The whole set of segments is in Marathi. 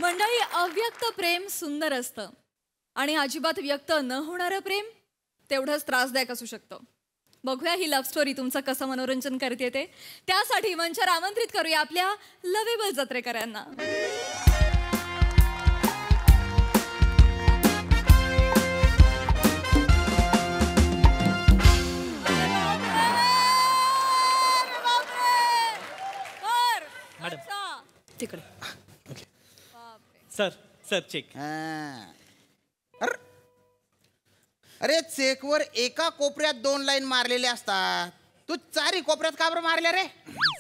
मंडळी, अव्यक्त प्रेम सुंदर असतं आणि अजिबात व्यक्त न होणारं प्रेम तेवढंच त्रासदायक असू शकतं. बघूया ही लव्ह स्टोरी तुमचं कसं मनोरंजन करते ते. त्यासाठी मंचावर आमंत्रित करूया आपल्या लवेबल जत्रेकरांना. तिकडे सर सर चेक. अरे चेकवर एका कोपऱ्यात 2 लाईन मारलेल्या असतात, तू 4 कोपऱ्यात का बरं मारल्या रे?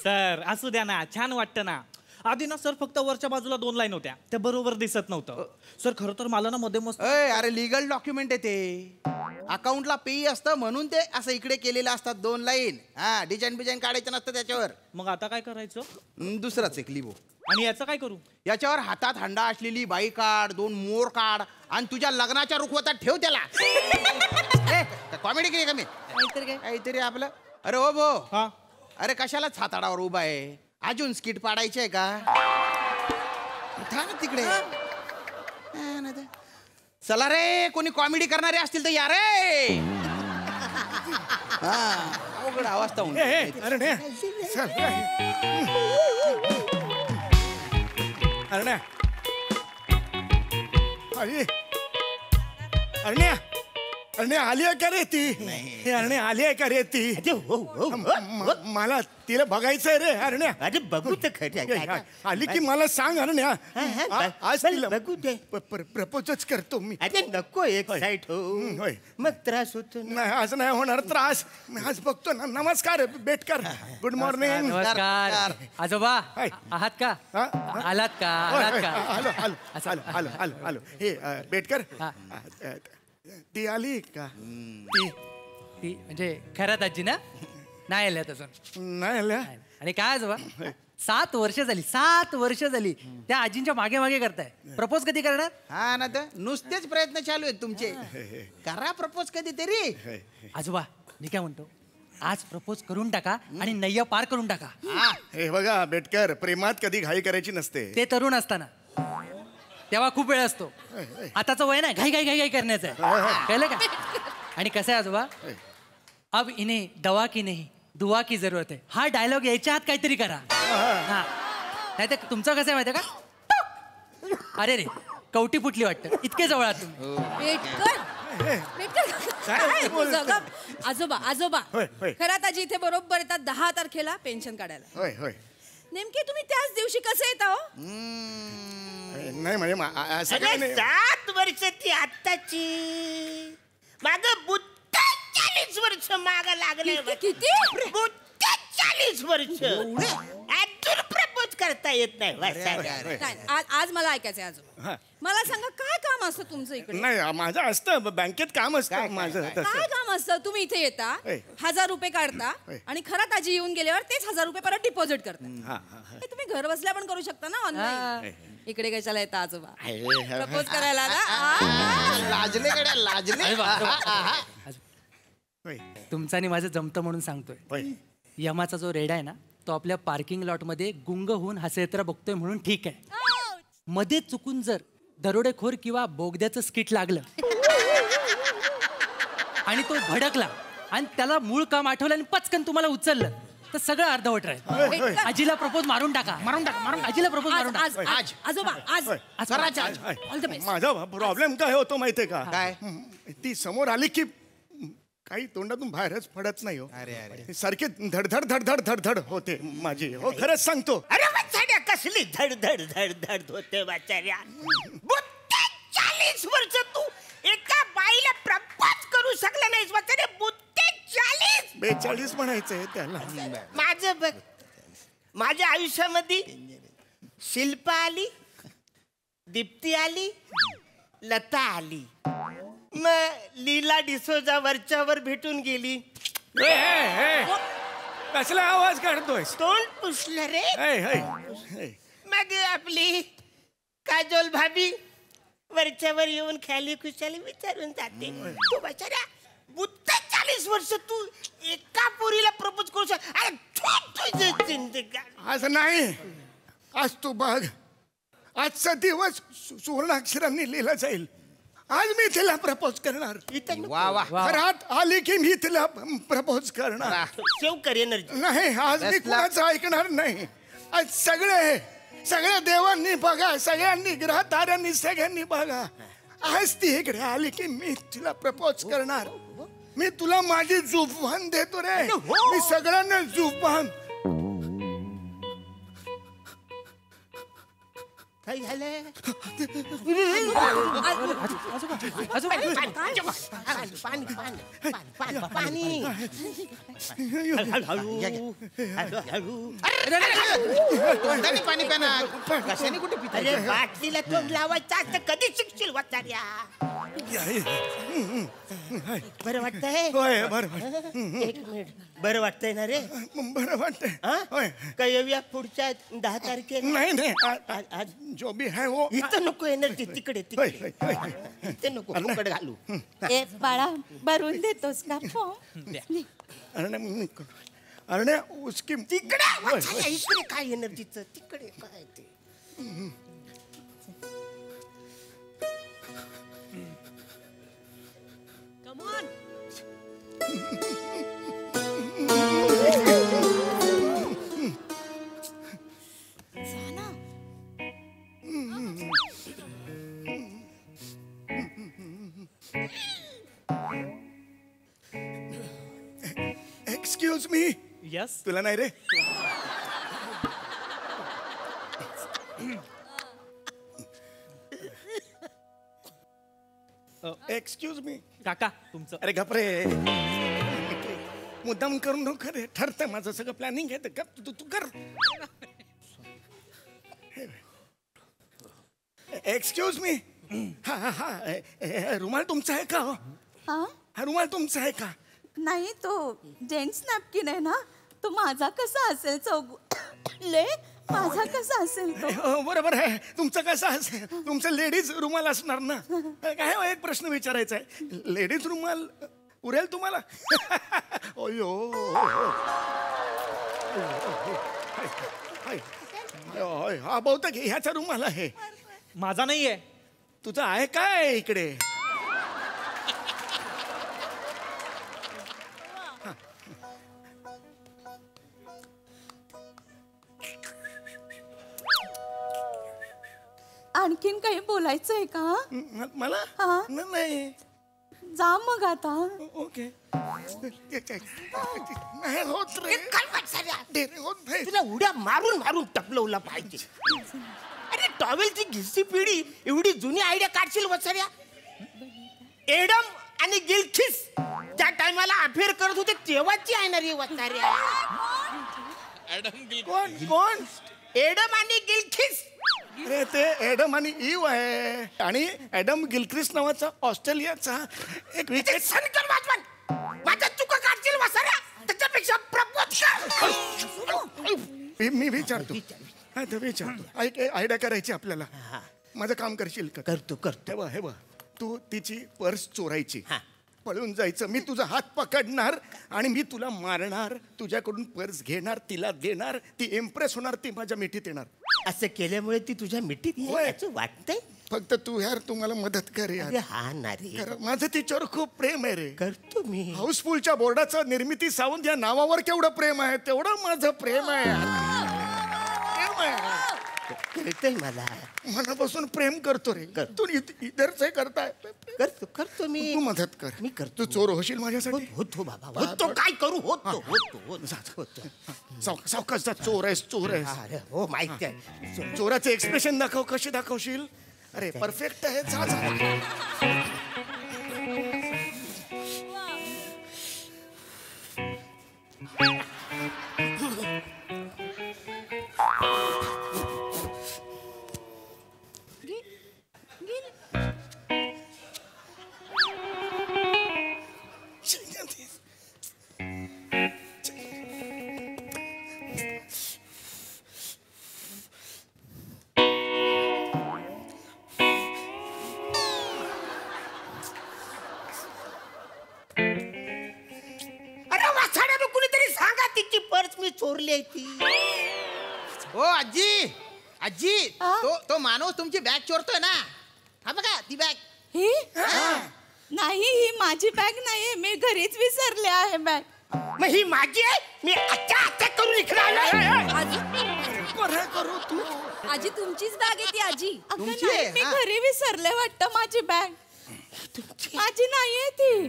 सर असू द्या ना, छान वाटतं ना. आधी ना सर फक्त वरच्या बाजूला 2 लाईन होत्या, त्या बरोबर दिसत नव्हतं. सर खरं तर मला ना मध्ये मस्त. अरे लिगल डॉक्युमेंट आहे ते, अकाउंटला पेई असतं म्हणून ते असं इकडे केलेलं असतात 2 लाईन. हा, डिझाईन बिझाईन काढायचं नसतं त्याच्यावर. मग आता काय करायचं? दुसरा चेक लिहो. आणि याचं काय करू? याच्यावर हातात हंडा असलेली बाई काढ, 2 मोर काढ आणि तुझ्या लग्नाच्या रुखवतात ठेव त्याला. कॉमेडी केली का मी? काहीतरी आपलं. अरे हो भो, हा अरे कशाला छाताडावर उभा आहे? अजून स्किट पाडायची आहे का? उठा ना तिकडे. चला रे, कोणी कॉमेडी करणारे असतील तर या रे. अवघड अवस्था होऊन. अरण्या अरण्या अरण्या आली आहे का रे ती? अरण्या आली आहे का रे ती? मला तिला बघायचंय रे अरण्या. अरे बघू तर खरं. आली की मला सांग अरण्या. आज तिला बघू दे. प्रपोजच करतो मी. अरे नको एक्साइट हो, मग त्रास होतो. नाही आज नाही होणार त्रास. आज बघतो ना. नमस्कार बेटकर, गुड मॉर्निंग. नमस्कार आजोबा, आहात का? आलात का? आलात का? आलो आलो आलो आलो आलो आलो. हे बेटकर, ती आली का? ती म्हणजे खरंच आजी ना? नाही आल्यात अजून. नाही आल्या. आणि काय आजोबा, 7 वर्ष झाली, 7 वर्ष झाली त्या आजींच्या मागे मागे करताय. प्रपोज कधी करणार? हा ना, तर नुसतेच प्रयत्न चालू आहेत तुमचे. करा प्रपोज कधीतरी. आजोबा मी काय म्हणतो, आज प्रपोज करून टाका आणि नय्या पार करून टाका. हे बघा बेटकर, प्रेमात कधी घाई करायची नसते. ते तरुण असताना तेव्हा खूप वेळ असतो. आताचं वय नाही घाई घाई घाई घाई करण्याचं आहे, कळलं का? आणि कसं आहे आजोबा, अब इन्हें दवा की नहीं दुआ की जरूरत है, हा डायलॉग यायच्या आत काहीतरी करा. हा नाही तर तुमचं कसं आहे माहिती आहे का? अरे रे कवटी फुटली वाटतं, इतके जवळ आहात तुम्ही. आजोबा आजोबा खरं आजी इथे बरोबर येतात 10 तारखेला पेन्शन काढायला. होय होय. नेमके तुम्ही त्याच दिवशी कसे येता हो? नाही म्हणजे असं काय नाही. 7 वर्ष ती आत्ताची. माग बुद्ध 40 वर्ष माग लागले. किती? बुद्ध 40 वर्ष. अजून प्रपोज करता येत नाही. नाही, आज मला ऐकायचंय आजोबा. मला सांगा काय काम असतं तुमचं इकडे? नाही माझं असतं बँकेत काम असतं माझं. काय काम असतं? तुम्ही इथे येता, 1000 रुपये काढता आणि खरंच आजी येऊन गेल्यावर तेच 1000 रुपये परत डिपॉझिट करता. तुम्ही घर बसल्या पण करू शकता ना ऑनलाईन. इकडे कशाला येता आजोबा? प्रपोज करायला ना? लाजले गड्या, लाजले. तुमचं आणि माझं जमतं म्हणून सांगतोय. यमाचा जो रेडा आहे ना, तो आपल्या पार्किंग लॉट मध्ये गुंग होऊन हसयत्र बघतोय म्हणून ठीक आहे. मध्ये चुकून जर दरोडेखोर किंवा बोगद्याचं स्किट लागलं आणि तो भडकला आणि त्याला मूळ काम आठवलं आणि पचकन तुम्हाला उचललं तर सगळं अर्धवट राहील. आजीला प्रपोज मारून टाका, मारून टाका, मारून आजीला प्रपोज मारून टाका. आज आजोबा आज ऑल द बेस्ट. माझा प्रॉब्लेम काय होतो माहितीये का? काय? ती समोर आली की काही तोंडातून बाहेरच पडत नाही हो. अरे सारखे धडधड धडधड धडधड होते माझी. हो खरंच सांगतो. अरे वाचाड्या कसली धड धड धड धड होते वाचाड्या. बुद्ध 40 वर्ष तू एका बाईला प्रपोज करू शकला नाहीस वाचाड्या. बुद्ध 40. 42 म्हणायचंय त्याला. माझं बघ, माझ्या आयुष्यामध्ये शिल्पा आली, दीप्ती आली, लता आली, मग लीला डिसोजा वरच्यावर भेटून गेली. कसला आवाज काढतोय? तोंड पुसलं रे. मग आपली काजोल भाभी वरच्यावर येऊन खाली खुशाली विचारून जाते. तू बचारा बुद्ध 40 वर्ष तू एका पोरीला प्रपोज करू शकत? अरे तुझी जिंदगी आज नाही, आज तू बघ आजचा दिवस सुवर्णाक्षरांनी लिहिला जाईल. आज मी तिला प्रपोज करणार. वा वा घरात आली की मी तिला प्रपोज करणार. सेव कर एनर्जी. नाही आज मी कुणाचं ऐकणार नाही. आज सगळ्या देवांनी बघा, सगळ्यांनी ग्रहताऱ्यांनी सगळ्यांनी बघा. आज ती इकडे आली की मी तिला प्रपोज करणार. मी तुला माझी जुबान देतो रे. मी सगळ्यांना जुबान. काय झालं? पाणी. तोंडाने पाणी पिणार, कशाने कुठे पिता? अरे बाटलीला तोंड लावायचं असतं, कधी शिकशील वाचाड्या? बरं वाटतंय? होय बरोबर. एक मिनिट. बरं वाटतंय ना रे? बरं वाटतंय. होय. काय येऊया पुढच्या 10 तारखेला? नाही आज जो भी है वो. इथं नको एनर्जी, तिकडे होय, तिकडे. होय, होय. इथे नको, फुकट घालू. ए बाळा भरून देतोस का अरे उसकी तिकडे वाचाड्या, इकडे काय एनर्जीचं, तिकडे काय ते. Excuse me. यस. तुला नाही रे. Excuse me. काका तुमचं. अरे घाबरे मुद्दाम करू नको रे. ठरतं माझं सगळं प्लॅनिंग आहे. गप तू कर. Excuse me. हा हा हा रुमाल तुमचा आहे का? हा रुमाल तुमचा आहे का? नाही तो जेंट्स नॅपकिन आहे ना. तो माझा कसा असेल ले माझा कसा असेल तो? बरोबर आहे. तुमचं कसं असेल? तुमचं लेडीज रुमाल असणार ना. काय एक प्रश्न विचारायचा आहे. लेडीज रुमाल उरेल तुम्हाला? अयो हा बहुतेक ह्याचा रुमाल आहे. माझा नाहीये. तुझा आहे काय इकडे? आणखीन काही बोलायचंय का? मला हा. नाही. जा मग आता. ओके. नाही होत रे. काय वाचाड्या? डेरे होत नाही. तुला उड्या मारून मारून टपलवला पाहिजे. अरे टॉवेलची घिस्सी पिढी एवढी जुनी आयडिया काढशील वाचाड्या? एडम आणि गिलखिस ज्या टायमाला अफेअर करत होते तेव्हाची आहे ना रे वाचाड्या? कोण? एडम आणि गिलखिस. अरे ते ऍडम आणि इव आहे. आणि ऍडम गिलक्रिस्ट नावाचा ऑस्ट्रेलियाचा एक ते सनकर वाचवण माझ्या चुका काढशील वाचाड्या? त्याच्यापेक्षा प्रपोज कर. मी विचारतो. हा तर विचारतो. आयडिया करायची आपल्याला. माझं काम करशील का? करतो करतो. हे बघ तू तिची पर्स चोरायची, हा. पळून जायचं. मी तुझा हात पकडणार आणि मी तुला मारणार. तुझ्याकडून पर्स घेणार, तिला देणार. ती इम्प्रेस होणार, ती माझ्या मिठीत येणार. असं केल्यामुळे ती तुझ्या मिठीत होय. याचं वाटतंय? फक्त तू यार तुम्हाला मदत कर यार. अरे हा ना रे. खरं, माझं तिच्यावर खूप प्रेम आहे रे. करतो मी. हाऊसफुलच्या बोर्डाचं निर्मिती सावंत या नावावर केवढं प्रेम आहे तेवढं माझं प्रेम आहे यार. प्रेम आहे. कळतंय मला. मनापासून प्रेम करतो रे. तू इधरच करताय. करतो मी. तू मदत कर. मी करतो. तू चोर होशील माझ्यासाठी. होतो बाबा होतो. काय करू? होतो. सावकाश जा. चोर आहेस, चोर आहेस. अरे हो माहिती आहे. चोराचे एक्सप्रेशन दाखव. कशी दाखवशील? अरे परफेक्ट आहे. जा जा. अरे वाचाड्यानं कुणीतरी सांगा तिची पर्स मी चोरली आहे ती. ओ आजी आजी तो माणूस तुमची बॅग चोरतोय ना. हा बघा ती बॅग. ही नाही, ही माझी बॅग नाहीये, मी घरीच विसरले आहे बॅग. मग ही माझी आहे. मी आता करून इकडे आलोय. बरं करू तू. आजी तुमचीच बॅग आहे ती आजी. अगं तुमची नाही, आहे, मी हा. घरी विसरले वाटतं माझी बॅग. माझी नाहीये ती.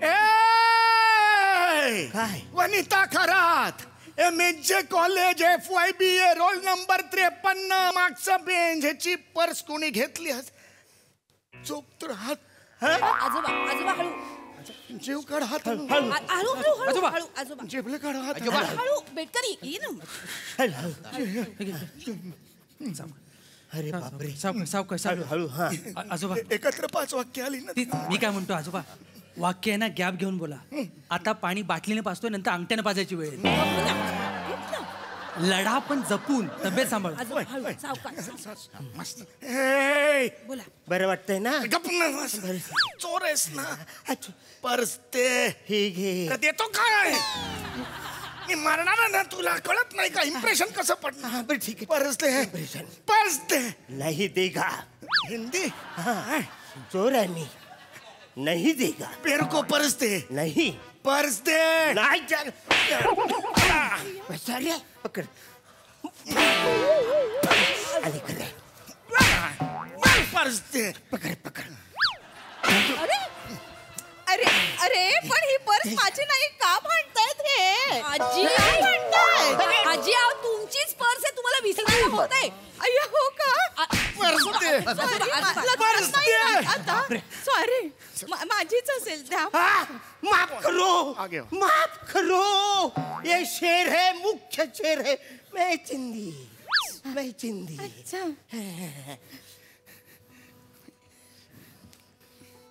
काय Vanita Kharat MJ college FYBA roll number 53 मागचं बेंच. ह्याची पर्स कोणी घेतली? चोप तर हात आजोबा आजोबा हळू जीव काढ हात हळू हळू हळू आजोबा. हळू आजोबा जेबले काढ हात. हळू बेटकरी ये ना. अरे बापरे. सावकाश हळू हा. आजोबा एकत्र 5 वाक्य आली ना. ती मी काय म्हणतो आजोबा, वाक्य आहे ना गॅप घेऊन बोला. आता पाणी बाटलीने पाजतोय, नंतर अंगठ्याने पाजायची वेळ आहे. लढा पण जपून, तब्येत सांभाळ. आजोबा हळू सावकाश. ए, बोला. बरं वाटतंय ना. गप ना. चोर आहेस ना. पर्स ते हे घे. का देतो काय? मी मारणार ना तुला. कळत नाही का इम्प्रेशन कसं पडणार? बरं ठीक आहे. पर्स दे. Impression. पर्स दे. नाही देगा. हिंदी चोर आहे मी. नहीं देगा. पेर को पर्स दे. नहीं. पर्स दे. नाही चल. बचारिया पकड. आले करे. पर्स दे. पकड पकड. अरे अरे अरे पण ही पर्स माझी नाही. का म्हणतायत हे? आजी काय म्हणतायत? आजी अहो तुमचीच पर्स आहे, तुम्हाला विसरायला होत आहे. अय्या हो का? पर्स दे. पर्स दे. आता सॉरी, माझीच असेल त्या. माफ करो. आगे आओ. माफ करो. ये शेर है, मुख्य शेर है. मैं चिंदी. मैं चिंदी. अच्छा.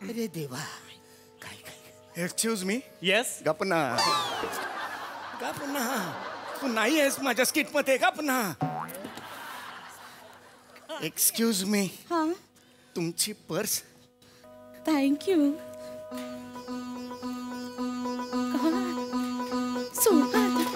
अरे देवा. काय काय. Excuse me. येस. गपना. गपना. तू नाही आहेस माझ्या स्किट मध्ये. गपना. Excuse me. हा तुमची पर्स. थँक्यू. सोडा आता.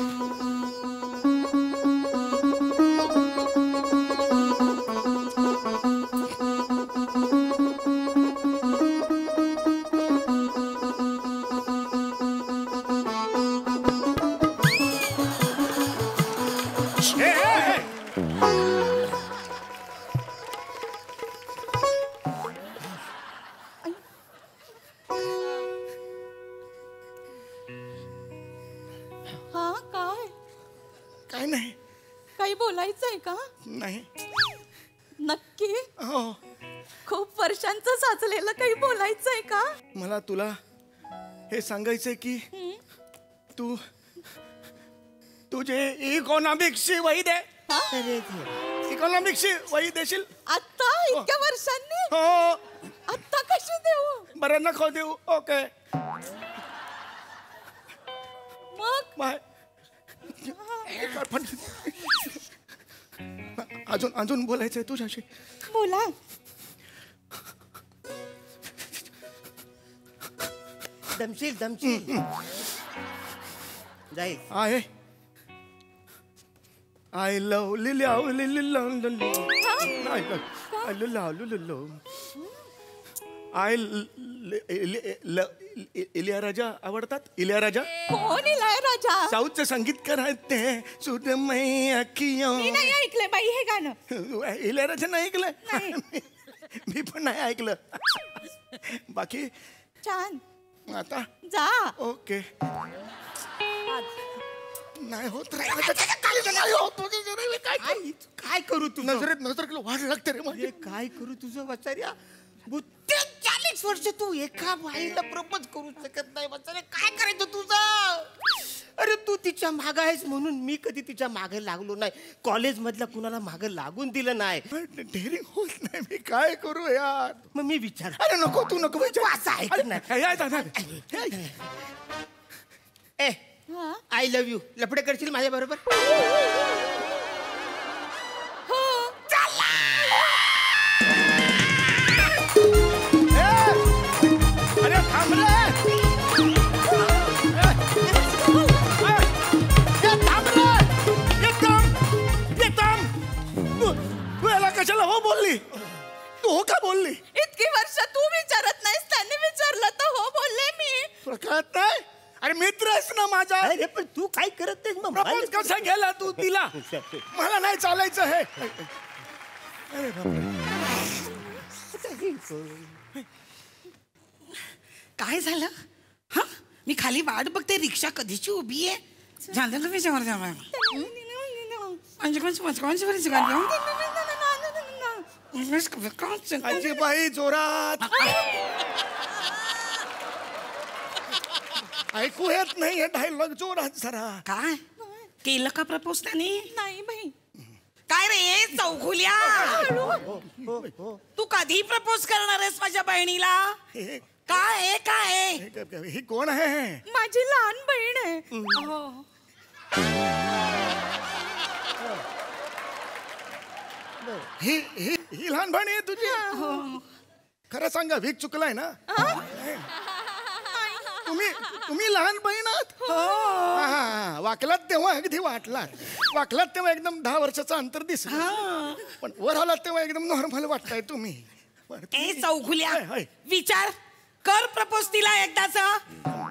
हा काय? काय नाही. काही बोलायचंय का? नाही. नक्की? हो. खूप वर्षांचं साचलेलं काही बोलायचंय का? मला तुला हे सांगायचंय की तू तुझे इकॉनॉमिक्सची वही दे. अरे देवा. इकॉनॉमिक्सची वही देशील? आता इतक्या वर्षांनी? हो. आता कशी देऊ? बरं नको देऊ. ओके मग बाय. अजून बोलायचंय तुझ्याशी. बोला. दमशील दमशील. जाईल. आहे आय लव लिल्या आय इलियाराजा आवडतात. इलियाराजा कोण इलाय राजा? साऊथचे संगीतकार आहेत ते. सुदमय अखियों. मी नाही ऐकलंय बाई हे गाणं. इलियाराजा नाही ऐकलं? मी पण नाही ऐकलं. बाकी छान. आता जा. ओके. नाही होत रे. नाही होत. काय करू तुझं. नजरेत नजर केलं वाढ लागते रे माझी. काय करू तुझं वचार्या. 40 वर्ष तू एका बाईला प्रपोज करू शकत नाही वचार्या. काय करायचं तुझं. अरे तू तिच्या माग आहेस म्हणून मी कधी तिच्या मागे लागलो नाही. कॉलेज मधल्या कुणाला मागे लागून दिलं नाही. डेअरिंग होत नाही. मी काय करू यार. मग मी विचार. अरे नको तू नको विचार. असं ऐक ना. ए हा? I love you. लफडे करशील माझ्या बरोबर. हो. अरे थांब रे. थांब रे. बोलली? इतकी वर्ष तू विचारत नाहीस, त्यांनी विचारलं तर हो बोलले मी. तुला कळत नाही? अरे मित्र आहेस ना माझा. अरे पण तू काय करत नाहीस मग प्रपोज कसा केला तू तिला? मला नाही चालायचं हे. काय झालं? हा, मी खाली वाट बघते, रिक्षा कधीची उभी आहे. झालं का विचार आजी बाई जोरात ऐकू येत नाही हे डायलॉग, जोरात जरा. काय केलं का प्रपोज त्याने? नाही बाई. काय रे चौघुल्या, तू कधी प्रपोज करणार आहेस माझ्या बहिणीला? हे- काय आहे, काय आहे? ही कोण आहे? माझी लहान बहीण आहे. ही ही ही लहान बहीण आहे तुझी? खरं सांगा, वीक चुकलाय ना? तुम्ही लहान बहीण आहात? हा, वाकलात तेव्हा अगदी वाकलात तेव्हा एकदम 10 वर्षाचं अंतर दिसलं, पण वर आलात तेव्हा एकदम नॉर्मल वाटताय तुम्ही. ए चौघुल्या, हाय, हाय. विचार कर प्रपोज तिला एकदाच.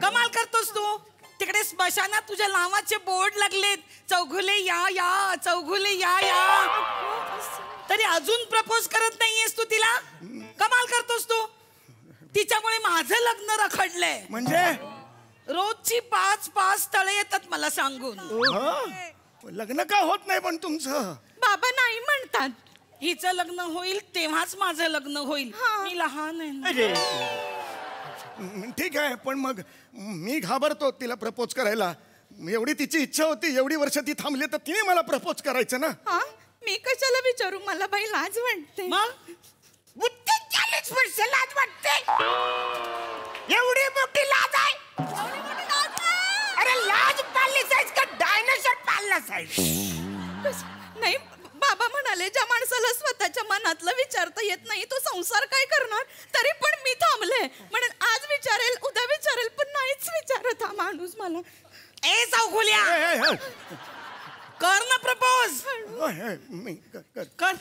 कमाल करतोस तू. तिकडे स्मशानात तुझ्या नावाचे बोर्ड लागलेत, चौघुले या या, चौघुले या या, तरी अजून प्रपोज करत नाहीयेस तू तिला. कमाल करतोस तू. तिच्यामुळे माझं लग्न रखडलंय. म्हणजे रोजची 5 तळे येतात मला सांगून. लग्न का होत नाही पण तुमचं? बाबा नाही म्हणतात. हिचं लग्न होईल तेव्हाच माझं लग्न होईल. मी लहान आहे ना. ठीक आहे, पण मग मी घाबरतो तिला प्रपोज करायला. एवढी तिची इच्छा होती, एवढी वर्ष ती थांबली, तर तिने मला प्रपोज करायचं ना. हा, मी कशाला विचारू, मला बाई लाज वाटते. मग बुद्धी 40 वर्ष लाज वाटते. एवढी मोठी लाज आहे. अरे लाज पाळलीच आहेस का डायनासोर पाळलाच आहेस? नाही, बाबा म्हणाले ज्या माणसाला स्वतःच्या मनातलं विचारता येत नाही तो संसार काय करणार. तरी पण मी थांबले. म्हणून आज विचारेल, उद्या विचारेल, पण नाहीच विचारत हा माणूस मला. ए चौघुल्या, कर ना प्रपोज. मी कर कर.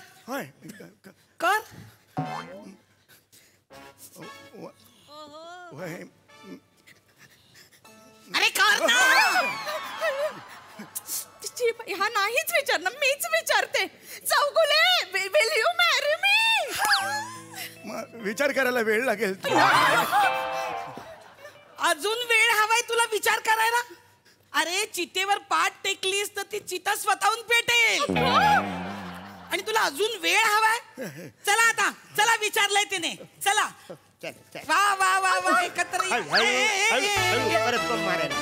अरे कर ना. तिची बाई, हा नाहीच विचारणार, मीच विचारते. Chougule, will you marry me? विचार करायला वेळ लागेल. अजून वेळ हवाय तुला विचार करायला? अरे चितेवर पाठ टेकलीस तर ती चिता स्वतःहून पेटेल. आणि तुला अजून वेळ हवाय? चला आता, चला विचारलंय तिने, चला. वा वा वा वा, एकत्र परत पण मारायला